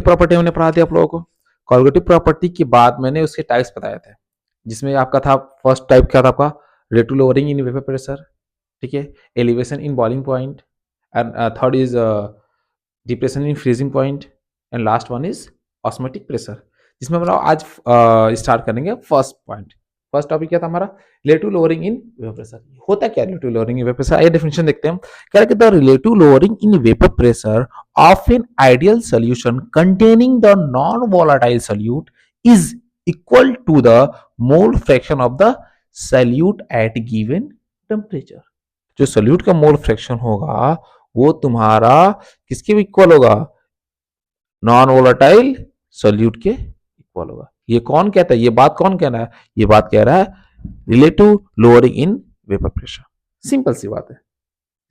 Property हमने पढ़ा दी आप लोगों को। कोलगेटिव प्रॉपर्टी के बाद मैंने उसके टाइप्स बताए थे, जिसमें आपका था फर्स्ट टाइप क्या था आपका, rate to lowering in vapour pressure, ठीक है, elevation in boiling point, and third is depression in freezing point, and last one is osmotic pressure. जिसमें हम लोग आज स्टार्ट करेंगे फर्स्ट पॉइंट। फर्स्ट टॉपिक क्या था हमारा, relative lowering in vapour pressure. होता क्या relative lowering in vapour pressure, आइए डेफिनेशन देखते हैं। कह रहे कि the relative lowering in vapour pressure of an ideal solution containing the non volatile solute is equal to the mole fraction of the solute at given temperature. जो solute का mole fraction होगा वो तुम्हारा किसके इक्वल होगा, non volatile solute के equal होगा। ये कौन कहता है, ये बात कौन कह रहा है, ये बात कह रहा है relative lowering in vapour pressure. Simple सी बात है,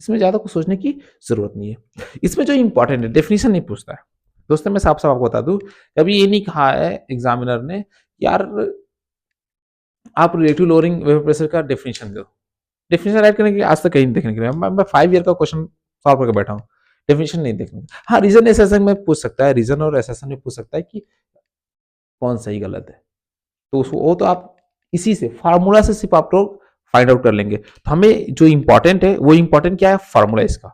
इसमें ज्यादा कुछ सोचने की जरूरत नहीं है। इसमें जो इंपॉर्टेंट है, डेफिनेशन नहीं पूछता है दोस्तों। मैं साफ साफ आपको बता दूं, कभी ये नहीं कहा है एग्जामिनर ने यार आप रिलेटिव लोअरिंग वेपर प्रेशर का डेफिनेशन दो। डेफिनेशन राइट करने के लिए आज तक कहीं देखने के लिए मैं 5 ईयर का क्वेश्चन सॉल्व करके बैठा हूँ, डेफिनेशन नहीं देखने। हाँ, रीजन एसेसन में पूछ सकता है, रीजन और एसेसन में पूछ सकता है कि कौन सही गलत है, तो वो तो आप इसी से फार्मूला से सिर्फ आप लोग फाइंड आउट कर लेंगे। तो हमें जो इंपॉर्टेंट है वो इंपॉर्टेंट क्या है, फार्मूला इसका,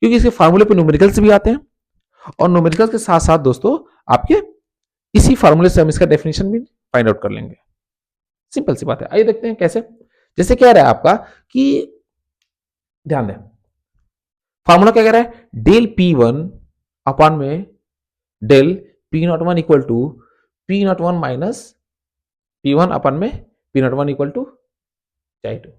क्योंकि इसके फार्मूले पे न्यूमेरिकल्स भी आते हैं, और न्यूमेरिकल्स के साथ साथ दोस्तों आपके इसी फार्मूले से हम इसका डेफिनेशन भी फाइंड आउट कर लेंगे। सिंपल सी बात है, आइए देखते हैं कैसे। जैसे कह रहा है आपका कि ध्यान दें, फार्मूला क्या कह रहा है, डेल P1 अपॉन में del P01 equal to P01 minus P1 upon में P01 equal to Chi2।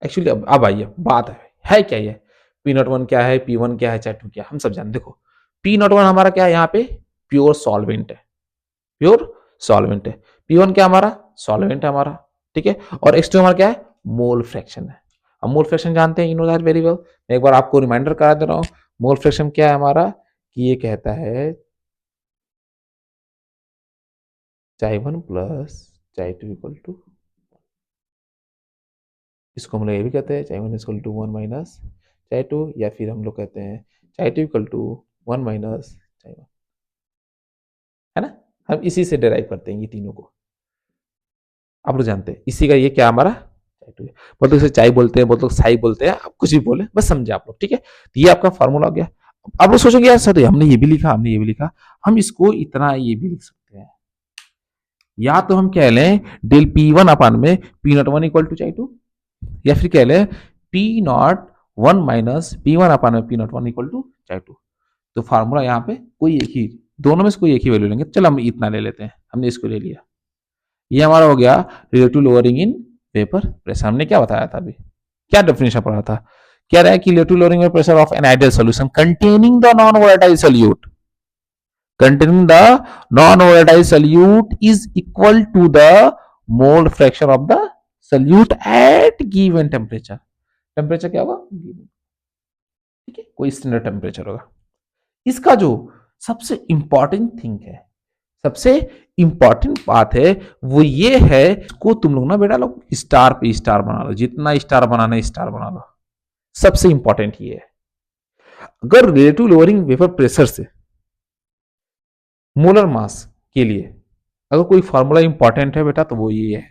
Actually अब आइए बात है क्या ये, P01 क्या है, P1 क्या है, Chi2 क्या है, हम सब जानते। देखो P01 हमारा क्या है, यहाँ पे प्योर सॉल्वेंट है, प्योर सॉल्वेंट है। P1 क्या हमारा, सॉल्वेंट है हमारा, ठीक है। और X2 हमारा क्या है, मोल फ्रैक्शन है। अब मोल फ्रैक्शन जानते हैं, you know that very well. मैं एक बार आपको रिमाइंडर करा दे रहा हूं, मोल फ्रैक्शन क्या है हमारा, कि ये कहता है Chi1 plus Chi2 equal to, इसको हम लोग ये भी कहते हैं Chi1 equal to 1 minus Chi2, या फिर हम लोग कहते हैं Chi2 equal to 1 minus Chi1, है ना। हम इसी से डिराइव करते हैं ये तीनों को, आप लोग जानते हैं इसी का ये क्या हमारा Chi2 है। बहुत लोग इसे चाय बोलते हैं, बहुत लोग साई बोलते हैं, आप कुछ भी बोले बस समझे आप लोग, ठीक है। तो ये आपका फॉर्मूला हो गया। आप लोग सोचेंगे यार सर हमने ये भी लिखा, हमने ये भी लिखा, हम इसको इतना ये भी लिख सकते हैं, या तो हम कह लें डेल P1 अपान में P01 इक्वल टू Chi2, या फिर कह लें P01 माइनस P1 अपान में P01 इक्वल टू Chi2। तो फार्मूला यहाँ पे कोई एक ही, दोनों में से कोई एक ही वैल्यू लेंगे। चलो हम इतना ले लेते हैं, हमने इसको ले लिया। ये हमारा हो गया relative lowering in vapour pressure. हमने क्या बताया था अभी, क्या डेफिनेशन पढ़ा था, क्या रहा है कि relative lowering in pressure of an ideal solution containing the non volatile solute, containing the non-volatile solute is equal to the mole fraction of the solute at given temperature। Temperature क्या होगा, ठीक है, कोई स्टैंडर्ड टेम्परेचर होगा। इसका जो सबसे important thing है, सबसे इंपॉर्टेंट बात है वो ये है, को तुम लोग ना बेटा लोग स्टार पे स्टार बना लो, जितना स्टार बनाना है स्टार बना लो। सबसे इंपॉर्टेंट ये है, अगर रिलेटिव लोअरिंग वेपर प्रेशर से मोलर मास के लिए अगर कोई फॉर्मूला इंपॉर्टेंट है बेटा, तो वो ये है,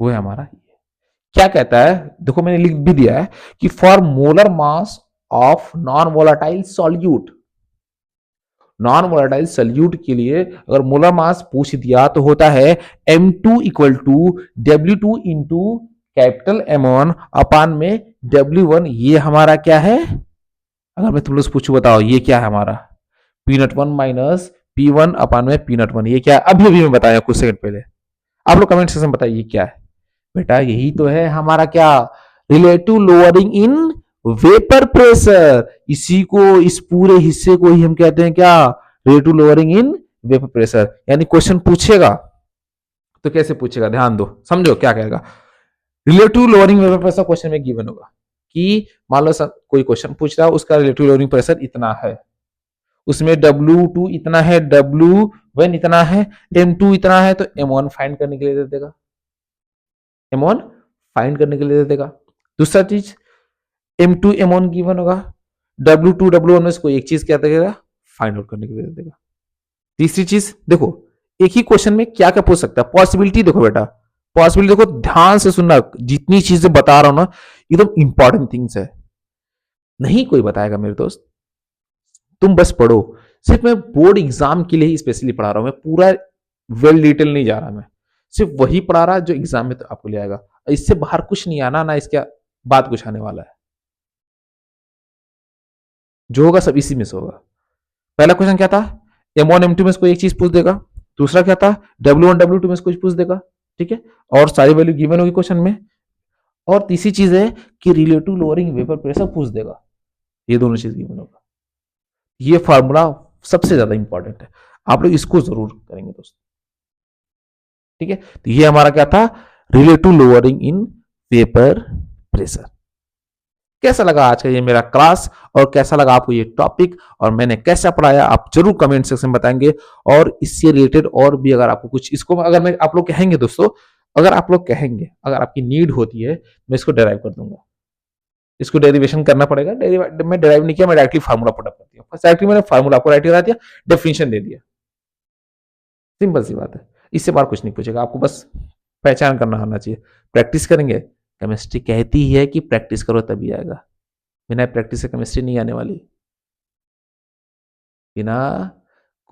वो है हमारा ये। क्या कहता है, देखो मैंने लिख भी दिया है कि for molar mass of non volatile solute, non volatile solute के लिए अगर मोलर मास पूछ दिया तो होता है M2 equal to W2 into capital M1 upon में W1। ये हमारा क्या है, अगर मैं तुम लोग से पूछू बताओ ये क्या है हमारा, P01 माइनस P1 अपान में P01। ये क्या है, अभी अभी मैं बताया कुछ सेकंड पहले, आप लोग कमेंट सेक्शन में बताइए क्या है बेटा। यही तो है हमारा क्या, relative lowering in vapour pressure. इसी को, इस पूरे हिस्से को ही हम कहते हैं क्या, relative lowering in vapour pressure. यानी क्वेश्चन पूछेगा तो कैसे पूछेगा, ध्यान दो, समझो क्या कहेगा। Relative lowering vapour pressure question में गिवन होगा कि मान लो कोई क्वेश्चन पूछ रहा है, उसका रिलेटिव लोअरिंग प्रेशर इतना है, उसमें W2 इतना है, W1 इतना है, M2 इतना है, तो M1 फाइंड करने के लिए दे देगा, M1 फाइंड करने के लिए दे देगा। दूसरा चीज M2 M1 गिवन होगा, W2 W1 में से कोई एक चीज क्या देगा, फाइंड आउट करने के लिए दे देगा। तीसरी चीज देखो, एक ही क्वेश्चन में क्या क्या पूछ सकता है, पॉसिबिलिटी देखो बेटा, पॉसिबिलिटी देखो, ध्यान से सुनना, जितनी चीजें बता रहा हूं ना एकदम इंपॉर्टेंट थिंग्स है, नहीं कोई बताएगा मेरे दोस्त, तुम बस पढ़ो। सिर्फ मैं बोर्ड एग्जाम के लिए ही स्पेशली पढ़ा रहा हूं, मैं पूरा वेल डिटेल नहीं जा रहा, मैं सिर्फ वही पढ़ा रहा जो एग्जाम में तो आपको ले आएगा, इससे बाहर कुछ नहीं आना, ना इसके बाद कुछ आने वाला है, जो होगा सब इसी में से होगा। पहला क्वेश्चन क्या था, M1 M2 में से कोई एक चीज पूछ देगा, दूसरा क्या था, W1 W2 में से कुछ पूछ देगा, ठीक है, और सारी वैल्यू गिवन होगी क्वेश्चन में, और तीसरी चीज है कि रिलेटिव लोअरिंग वेपर प्रेशर पूछ देगा, ये दोनों चीज गिवन होगा। ये फार्मूला सबसे ज्यादा इंपॉर्टेंट है, आप लोग इसको जरूर करेंगे दोस्तों, ठीक है। तो ये हमारा क्या था, relative lowering in vapour pressure. कैसा लगा आज का ये मेरा क्लास, और कैसा लगा आपको ये टॉपिक, और मैंने कैसा पढ़ाया, आप जरूर कमेंट सेक्शन में बताएंगे। और इससे रिलेटेड और भी अगर आपको कुछ, इसको अगर मैं आप लोग कहेंगे दोस्तों, अगर आप लोग कहेंगे, अगर आपकी नीड होती है, मैं इसको डेराइव कर दूंगा, इसको डेरिवेशन करना पड़ेगा, मैं डेराइव नहीं किया, मैं डायरेक्टली फार्मूला पुटअप कर दिया, डायरेक्टली मैंने फार्मूला आपको राइट करा दिया, डेफिनेशन दे दिया, सिंपल सी बात है। इससे बाहर कुछ नहीं पूछेगा, आपको बस पहचान करना आना चाहिए, प्रैक्टिस करेंगे। केमिस्ट्री कहती ही है कि प्रैक्टिस करो तभी आएगा, बिना प्रैक्टिस से केमिस्ट्री नहीं आने वाली, बिना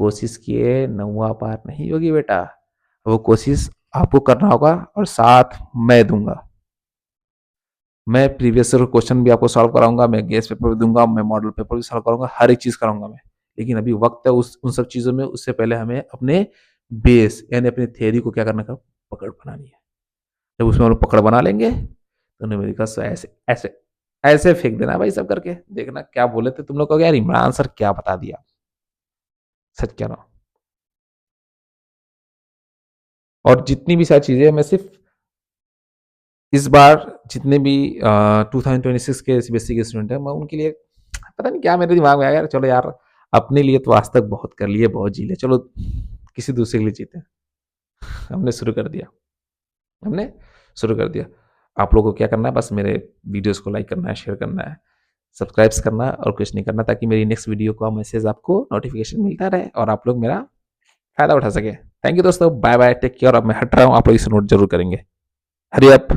कोशिश किए नौवा पार नहीं होगी बेटा, वो कोशिश आपको करना होगा, और साथ मैं दूंगा, मैं प्रीवियस ईयर क्वेश्चन भी आपको सॉल्व कराऊंगा, मैं गेस पेपर भी दूंगा, मैं मॉडल पेपर भी सॉल्व करूंगा, हर एक चीज कराऊंगा मैं। लेकिन अभी वक्त है उस उन सब चीजों में, उससे पहले हमें अपने बेस यानी अपने थ्योरी को क्या करना है, पकड़ बनानी है। जब उसमें हम लोग पकड़ बना लेंगे तो न्यूमेरिकल ऐसे ऐसे ऐसे फेंक देना भाई, सब करके देखना क्या बोले थे तुम लोग, कहोगे यार इमरान सर क्या बता दिया, सच कह रहा हूं। और जितनी भी सारी चीजें मैं सिर्फ इस बार जितने भी 2026 के सीबीएसई के स्टूडेंट हैं, मैं उनके लिए पता नहीं क्या मेरे दिमाग में आया यार, चलो यार अपने लिए तो आज तक बहुत कर लिए, बहुत जी ले, चलो किसी दूसरे के लिए जीते, हमने शुरू कर दिया, हमने शुरू कर दिया। आप लोगों को क्या करना है, बस मेरे वीडियोस को लाइक करना है, शेयर करना है, सब्सक्राइब करना है, और कुछ नहीं करना, ताकि मेरी नेक्स्ट वीडियो का मैसेज आपको नोटिफिकेशन मिलता रहे और आप लोग मेरा फायदा उठा सके। थैंक यू दोस्तों, बाय बाय, टेक केयर। अब मैं हट रहा हूँ, आप लोग इसे नोट जरूर करेंगे। Hurry up.